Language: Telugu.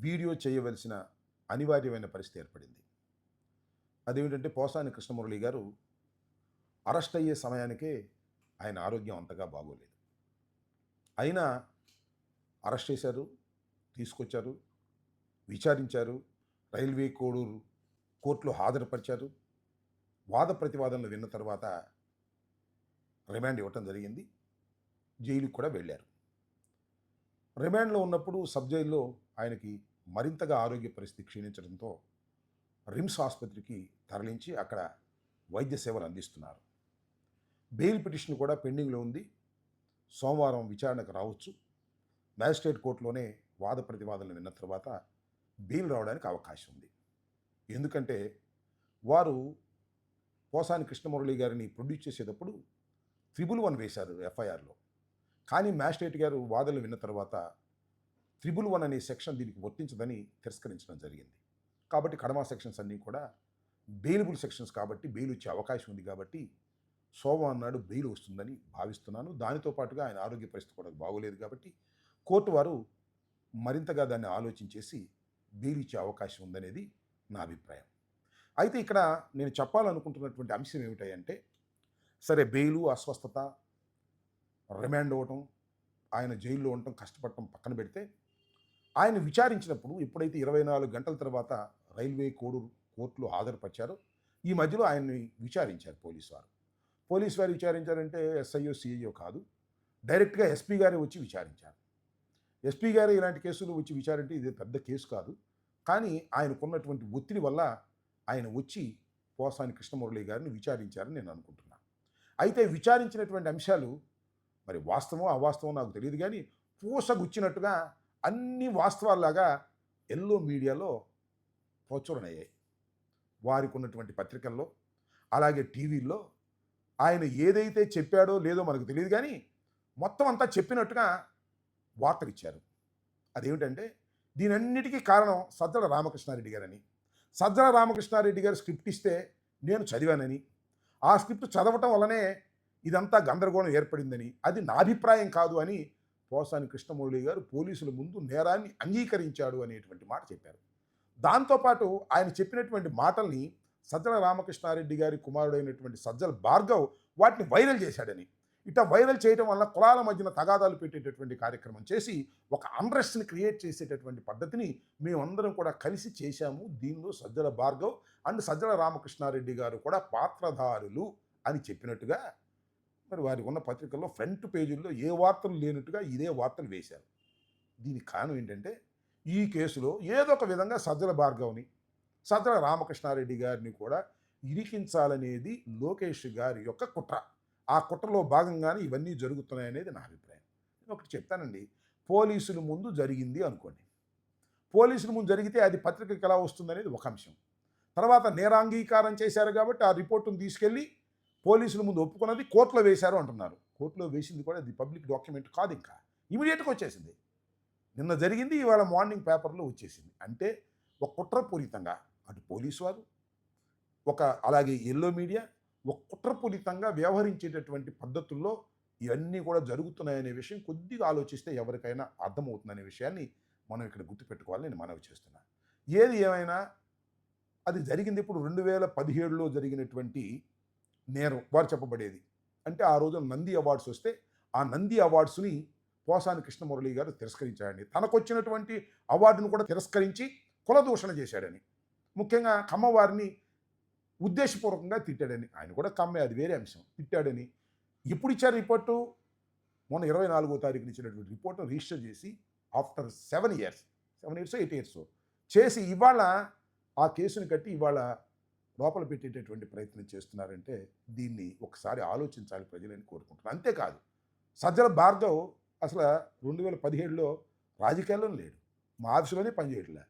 వీడియో చేయవలసిన అనివార్యమైన పరిస్థితి ఏర్పడింది. అదేమిటంటే పోసాని కృష్ణమురళి గారు అరెస్ట్ అయ్యే సమయానికే ఆయన ఆరోగ్యం అంతగా బాగోలేదు. అయినా అరెస్ట్ చేశారు, తీసుకొచ్చారు, విచారించారు, రైల్వే కోడూరు కోర్టులో హాజరుపరిచారు. వాద ప్రతివాదనలు విన్న తర్వాత రిమాండ్ ఇవ్వటం జరిగింది. జైలుకి కూడా వెళ్ళారు. రిమాండ్లో ఉన్నప్పుడు సబ్ జైల్లో ఆయనకి మరింతగా ఆరోగ్య పరిస్థితి క్షీణించడంతో రిమ్స్ ఆసుపత్రికి తరలించి అక్కడ వైద్య సేవలు అందిస్తున్నారు. బెయిల్ పిటిషన్ కూడా పెండింగ్లో ఉంది. సోమవారం విచారణకు రావచ్చు. మ్యాజిస్ట్రేట్ కోర్టులోనే వాద ప్రతివాదనలు విన్న తర్వాత బెయిల్ రావడానికి అవకాశం ఉంది. ఎందుకంటే వారు పోసాని కృష్ణమురళి గారిని ప్రొడ్యూస్ చేసేటప్పుడు 111 వేశారు ఎఫ్ఐఆర్లో. కానీ మ్యాజిస్ట్రేట్ గారు వాదనలు విన్న తర్వాత 111 అనే సెక్షన్ దీనికి వర్తించదని తిరస్కరించడం జరిగింది. కాబట్టి కడమ సెక్షన్స్ అన్నీ కూడా బెయిలబుల్ సెక్షన్స్ కాబట్టి బెయిల్ వచ్చే అవకాశం ఉంది. కాబట్టి సోమవారం నాడు బెయిల్ వస్తుందని భావిస్తున్నాను. దానితో పాటుగా ఆయన ఆరోగ్య పరిస్థితి కూడా బాగోలేదు కాబట్టి కోర్టు వారు మరింతగా దాన్ని ఆలోచించేసి బెయిల్ ఇచ్చే అవకాశం ఉందనేది నా అభిప్రాయం. అయితే ఇక్కడ నేను చెప్పాలనుకుంటున్నటువంటి అంశం ఏమిటంటే, సరే బెయిలు, అస్వస్థత, రిమాండ్ అవ్వటం, ఆయన జైల్లో ఉండటం, కష్టపడటం పక్కన పెడితే ఆయన విచారించినప్పుడు ఎప్పుడైతే 24 గంటల తర్వాత రైల్వే కోడూరు కోర్టులో హాజరుపరిచారో ఈ మధ్యలో ఆయన్ని విచారించారు పోలీసు వారు. పోలీసు వారు విచారించారంటే ఎస్ఐఓ సిఐఓ కాదు, డైరెక్ట్గా ఎస్పీ గారే వచ్చి విచారించారు. ఎస్పీ గారే ఇలాంటి కేసులు వచ్చి విచారంటే ఇది పెద్ద కేసు కాదు. కానీ ఆయనకున్నటువంటి ఒత్తిడి వల్ల ఆయన వచ్చి పోసాని కృష్ణమురళి గారిని విచారించారని నేను అనుకుంటున్నాను. అయితే విచారించినటువంటి అంశాలు మరి వాస్తవం అవాస్తవం నాకు తెలియదు, కానీ పూసగుచ్చినట్టుగా అన్ని వాస్తవాల్లాగా ఎల్లో మీడియాలో ప్రచురణయ్యాయి. వారికి ఉన్నటువంటి పత్రికల్లో అలాగే టీవీల్లో ఆయన ఏదైతే చెప్పాడో లేదో మనకు తెలియదు, కానీ మొత్తం అంతా చెప్పినట్టుగా వార్తలు ఇచ్చారు. అదేమిటంటే దీనన్నిటికీ కారణం సజ్జల రామకృష్ణారెడ్డి గారని. సజ్జల రామకృష్ణారెడ్డి గారు స్క్రిప్ట్ ఇస్తే నేను చదివానని, ఆ స్క్రిప్ట్ చదవటం వల్లనే ఇదంతా గందరగోళం ఏర్పడిందని, అది నా అభిప్రాయం కాదు అని పోసాని కృష్ణమురళి గారు పోలీసుల ముందు నేరాన్ని అంగీకరించాడు అనేటువంటి మాట చెప్పారు. దాంతోపాటు ఆయన చెప్పినటువంటి మాటల్ని సజ్జల రామకృష్ణారెడ్డి గారి కుమారుడైనటువంటి సజ్జల భార్గవ్ వాటిని వైరల్ చేశాడని, ఇట్లా వైరల్ చేయడం వల్ల కులాల మధ్యన తగాదాలు పెట్టేటటువంటి కార్యక్రమం చేసి ఒక అన్రెస్ట్ని క్రియేట్ చేసేటటువంటి పద్ధతిని మేమందరం కూడా కలిసి చేశాము. దీనిలో సజ్జల భార్గవ్ అండ్ సజ్జల రామకృష్ణారెడ్డి గారు కూడా పాత్రధారులు అని చెప్పినట్టుగా మరి వారి ఉన్న పత్రికల్లో ఫ్రంట్ పేజీల్లో ఏ వార్తలు లేనట్టుగా ఇదే వార్తలు వేశారు. దీనికి కారణం ఏంటంటే ఈ కేసులో ఏదో ఒక విధంగా సజ్జల భార్గవ్ని, సజ్జల రామకృష్ణారెడ్డి గారిని కూడా ఇరికించాలనేది లోకేష్ గారి యొక్క కుట్ర. ఆ కుట్రలో భాగంగానే ఇవన్నీ జరుగుతున్నాయనేది నా అభిప్రాయం. నేను ఒకటి చెప్తానండి, పోలీసుల ముందు జరిగింది అనుకోండి, పోలీసుల ముందు జరిగితే అది పత్రికకి ఎలా వస్తుందనేది ఒక అంశం. తర్వాత నేరాంగీకారం చేశారు కాబట్టి ఆ రిపోర్టును తీసుకెళ్ళి పోలీసుల ముందు ఒప్పుకున్నది కోర్టులో వేశారు అంటున్నారు. కోర్టులో వేసింది కూడా అది పబ్లిక్ డాక్యుమెంట్ కాదు, ఇంకా ఇమీడియట్గా వచ్చేసింది. నిన్న జరిగింది ఇవాళ మార్నింగ్ పేపర్లో వచ్చేసింది. అంటే ఒక కుట్రపూరితంగా అటు పోలీసు వారు అలాగే ఎల్లో మీడియా ఒక కుట్రపూరితంగా వ్యవహరించేటటువంటి పద్ధతుల్లో ఇవన్నీ కూడా జరుగుతున్నాయనే విషయం కొద్దిగా ఆలోచిస్తే ఎవరికైనా అర్థమవుతుందనే విషయాన్ని మనం ఇక్కడ గుర్తుపెట్టుకోవాలని నేను మనవి చేస్తున్నాను. ఏది ఏమైనా అది జరిగింది ఇప్పుడు 2017లో జరిగినటువంటి నేరం వారు చెప్పబడేది. అంటే ఆ రోజున నంది అవార్డ్స్ వస్తే ఆ నంది అవార్డ్స్ని పోసాని కృష్ణమురళి గారు తిరస్కరించాడని, తనకొచ్చినటువంటి అవార్డును కూడా తిరస్కరించి కులదూషణ చేశాడని, ముఖ్యంగా కమ్మవారిని ఉద్దేశపూర్వకంగా తిట్టాడని, ఆయన కూడా కమ్మే అది వేరే అంశం, తిట్టాడని. ఎప్పుడు ఇచ్చారు రిపోర్టు? మొన్న 24వ తారీఖున ఇచ్చినటువంటి రిపోర్టును రిజిస్టర్ చేసి ఆఫ్టర్ 7 ఇయర్స్ 8 ఇయర్స్ చేసి ఇవాళ ఆ కేసుని కట్టి ఇవాళ లోపల పెట్టేటటువంటి ప్రయత్నం చేస్తున్నారంటే దీన్ని ఒకసారి ఆలోచించాలి ప్రజలని కోరుకుంటున్నాను. అంతేకాదు సజ్జల భార్గవ్ అసలు 2017లో రాజకీయాల్లో లేడు, మా ఆఫీసులోనే పనిచేయట్లే.